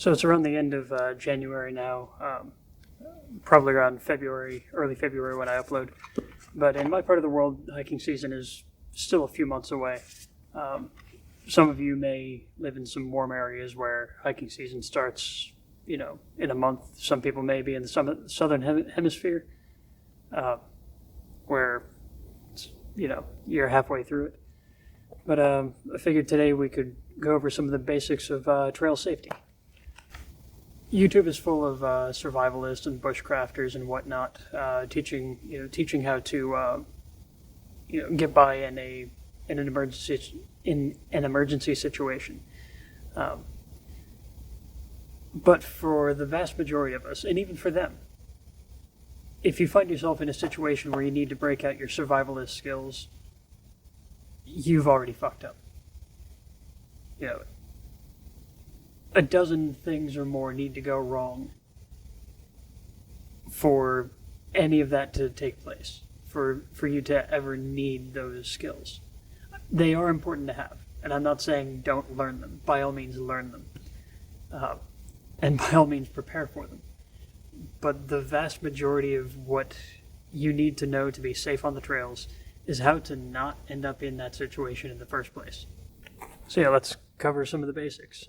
So it's around the end of January now, probably around February, early February when I upload. But in my part of the world, hiking season is still a few months away. Some of you may live in some warm areas where hiking season starts, in a month. Some people may be in the southern hemisphere, where, you're halfway through it. But I figured today we could go over some of the basics of trail safety. YouTube is full of survivalists and bushcrafters and whatnot, teaching how to, get by in an emergency situation. But for the vast majority of us, and even for them, if you find yourself in a situation where you need to break out your survivalist skills, you've already fucked up. A dozen things or more need to go wrong for any of that to take place, for you to ever need those skills. They are important to have, and I'm not saying don't learn them. By all means, learn them. And by all means, prepare for them. But the vast majority of what you need to know to be safe on the trails is how to not end up in that situation in the first place. So let's cover some of the basics.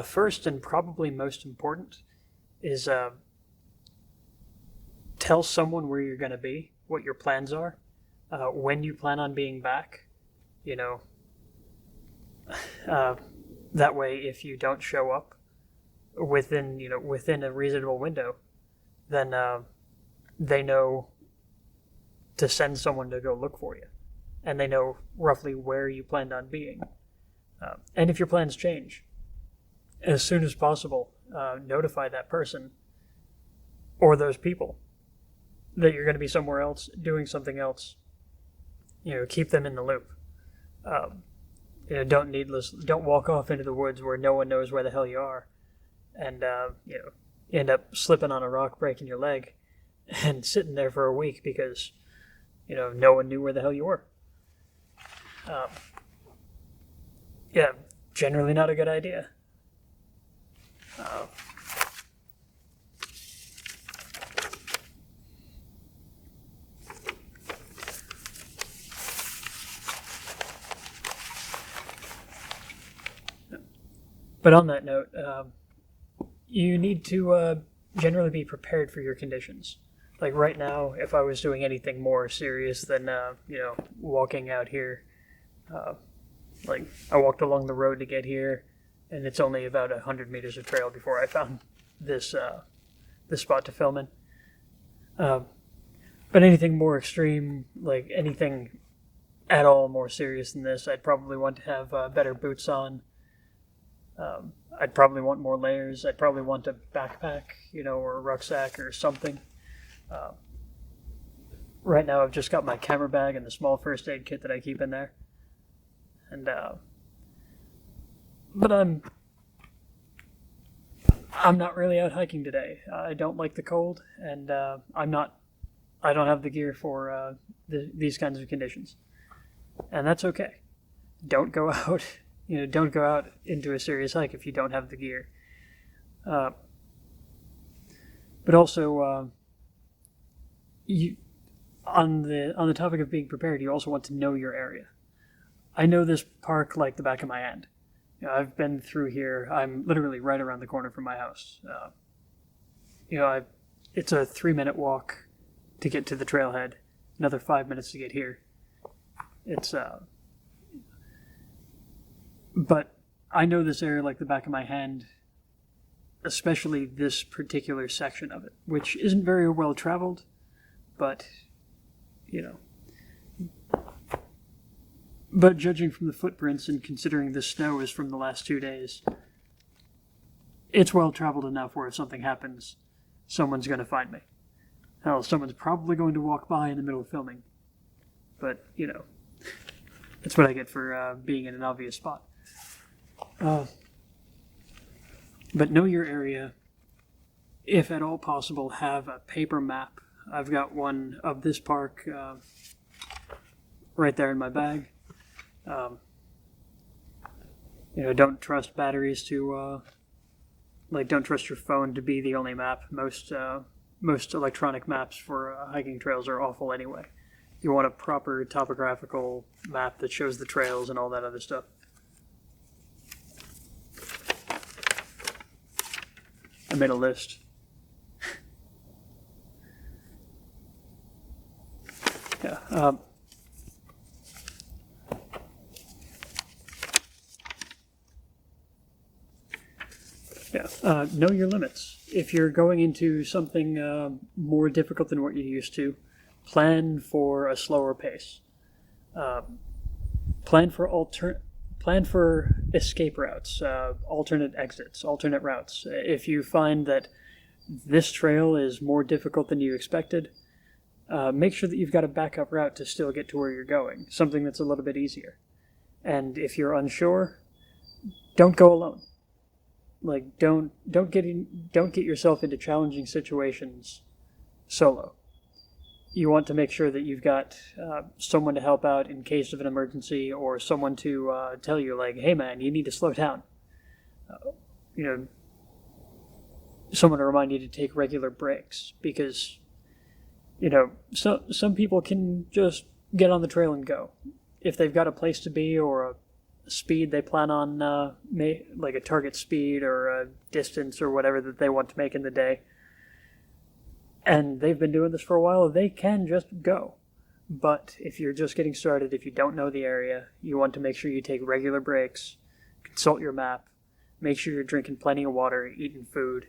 First, and probably most important, is tell someone where you're going to be, what your plans are, when you plan on being back. That way, if you don't show up within a reasonable window, then they know to send someone to go look for you, and they know roughly where you planned on being. And if your plans change, as soon as possible, notify that person or those people that you're going to be somewhere else doing something else. Keep them in the loop. Don't walk off into the woods where no one knows where the hell you are, and end up slipping on a rock, breaking your leg, and sitting there for a week because no one knew where the hell you were. Generally not a good idea. But on that note, you need to generally be prepared for your conditions. Like right now, if I was doing anything more serious than, walking out here, like I walked along the road to get here, and it's only about 100 meters of trail before I found this spot to film in. But anything more extreme, like anything at all more serious than this, I'd probably want to have better boots on. I'd probably want more layers. I'd probably want a backpack, or a rucksack or something. Right now I've just got my camera bag and the small first aid kit that I keep in there. And, but I'm not really out hiking today. I don't like the cold, and I don't have the gear for these kinds of conditions. And that's okay. Don't go out, don't go out into a serious hike if you don't have the gear. But also, on the topic of being prepared, you also want to know your area. I know this park like the back of my hand. I've been through here. I'm literally right around the corner from my house. It's a 3-minute walk to get to the trailhead. Another 5 minutes to get here. But I know this area like the back of my hand, especially this particular section of it, which isn't very well traveled, but, But judging from the footprints and considering the snow is from the last 2 days, it's well traveled enough where if something happens, someone's going to find me. Hell, someone's probably going to walk by in the middle of filming. But, that's what I get for being in an obvious spot. But know your area. If at all possible, have a paper map. I've got one of this park right there in my bag. Don't trust batteries to Like, don't trust your phone to be the only map. Most electronic maps for hiking trails are awful anyway. You want a proper topographical map that shows the trails and all that other stuff. I made a list. Yeah. Know your limits. If you're going into something more difficult than what you're used to, plan for a slower pace. Plan for escape routes, alternate exits, alternate routes. If you find that this trail is more difficult than you expected, make sure that you've got a backup route to still get to where you're going, something that's a little bit easier. And if you're unsure, don't go alone. Like, don't get yourself into challenging situations solo. You want to make sure that you've got someone to help out in case of an emergency, or someone to tell you, like, hey man, you need to slow down. Someone to remind you to take regular breaks, because some people can just get on the trail and go. If they've got a place to be or a speed they plan on, like a target speed or a distance or whatever that they want to make in the day, and they've been doing this for a while, they can just go. But if you're just getting started, if you don't know the area, you want to make sure you take regular breaks, consult your map, make sure you're drinking plenty of water, eating food,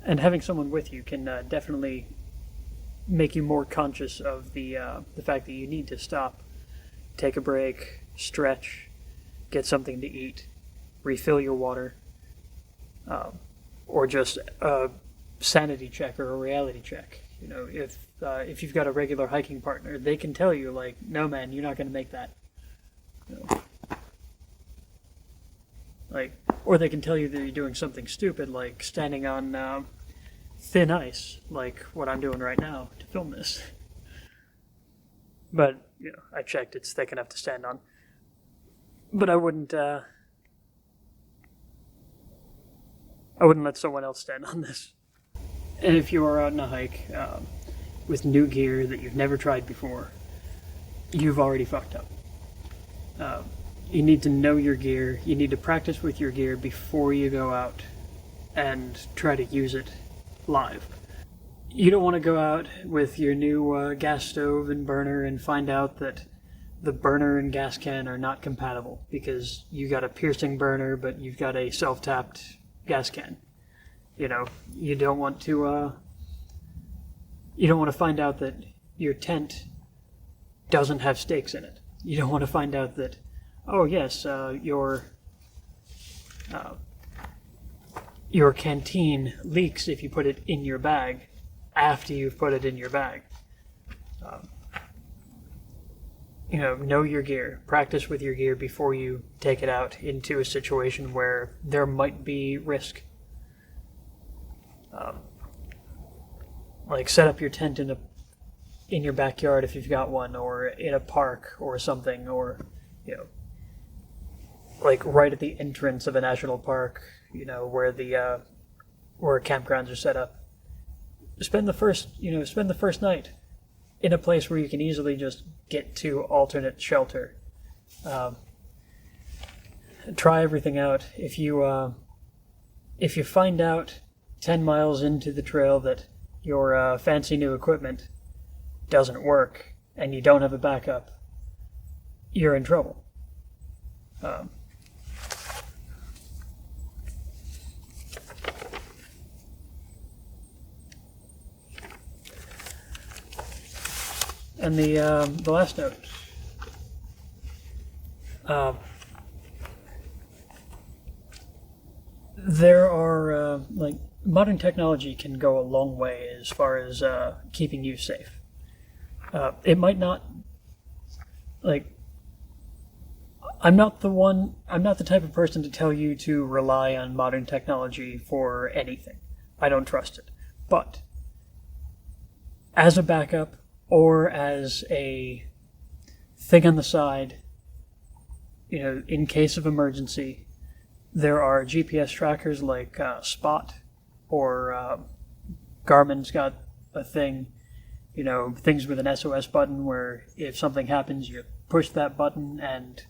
and having someone with you can definitely make you more conscious of the fact that you need to stop, take a break, stretch, get something to eat, refill your water, or just a sanity check or a reality check. If you've got a regular hiking partner, they can tell you, like, no man, you're not going to make that. Or they can tell you that you're doing something stupid, like standing on thin ice, like what I'm doing right now to film this. But I checked; it's thick enough to stand on. But I wouldn't let someone else stand on this. And if you are out on a hike with new gear that you've never tried before, you've already fucked up. You need to know your gear. You need to practice with your gear before you go out and try to use it live. You don't want to go out with your new gas stove and burner and find out that the burner and gas can are not compatible because you got a piercing burner but you've got a self-tapped gas can. You don't want to find out that your tent doesn't have stakes in it. You don't want to find out that, oh yes, your canteen leaks if you put it in your bag after you've put it in your bag. Know your gear. Practice with your gear before you take it out into a situation where there might be risk. Like, set up your tent in your backyard if you've got one, or in a park or something, or like right at the entrance of a national park, where campgrounds are set up. Spend the first night in a place where you can easily just get to alternate shelter. Try everything out. If you find out 10 miles into the trail that your fancy new equipment doesn't work and you don't have a backup, you're in trouble. And the last note. There are, modern technology can go a long way as far as keeping you safe. It might not, I'm not the type of person to tell you to rely on modern technology for anything. I don't trust it. But as a backup, or as a thing on the side, in case of emergency, there are GPS trackers like Spot, or Garmin's got a thing, things with an SOS button where if something happens, you push that button and,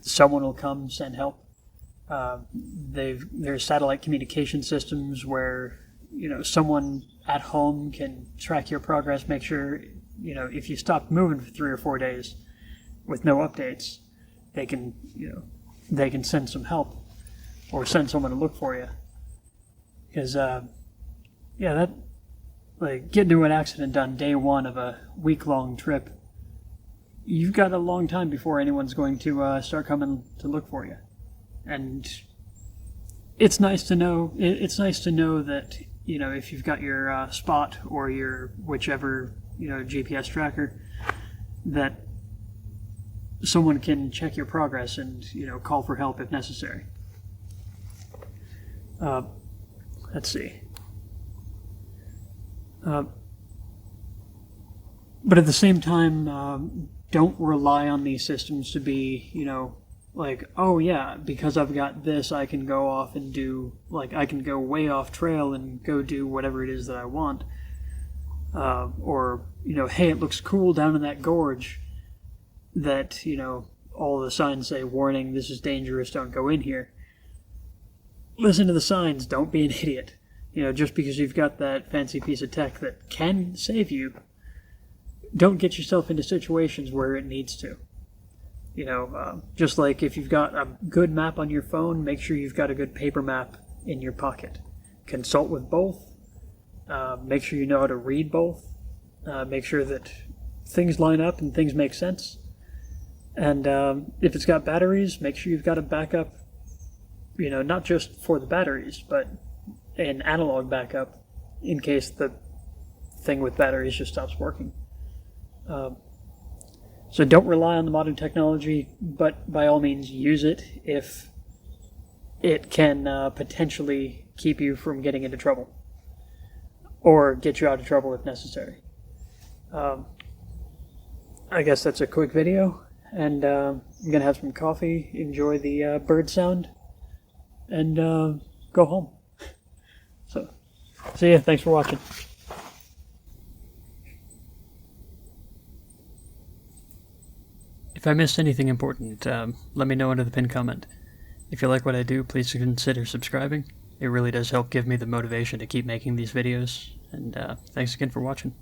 someone will come send help. There's satellite communication systems where, someone at home can track your progress, make sure, if you stop moving for 3 or 4 days with no updates, they can send some help or send someone to look for you. Because, that, like, getting into an accident on day one of a week-long trip, you've got a long time before anyone's going to start coming to look for you. And it's nice to know. It's nice to know that if you've got your Spot or your whichever GPS tracker, that someone can check your progress and call for help if necessary. Let's see. But at the same time, don't rely on these systems to be, like, oh yeah, because I've got this, I can go off and do, like, I can go way off trail and go do whatever it is that I want. Or, hey, it looks cool down in that gorge that, all the signs say, warning, this is dangerous, don't go in here. Listen to the signs, don't be an idiot. Just because you've got that fancy piece of tech that can save you, don't get yourself into situations where it needs to. Just like if you've got a good map on your phone, make sure you've got a good paper map in your pocket. Consult with both. Make sure you know how to read both. Make sure that things line up and things make sense. And if it's got batteries, make sure you've got a backup, not just for the batteries, but an analog backup in case the thing with batteries just stops working. So don't rely on the modern technology, but by all means use it if it can potentially keep you from getting into trouble, or get you out of trouble if necessary. I guess that's a quick video, and I'm going to have some coffee, enjoy the bird sound, and go home. So, see ya. Thanks for watching. If I missed anything important, let me know under the pinned comment. If you like what I do, please consider subscribing. It really does help give me the motivation to keep making these videos, and thanks again for watching.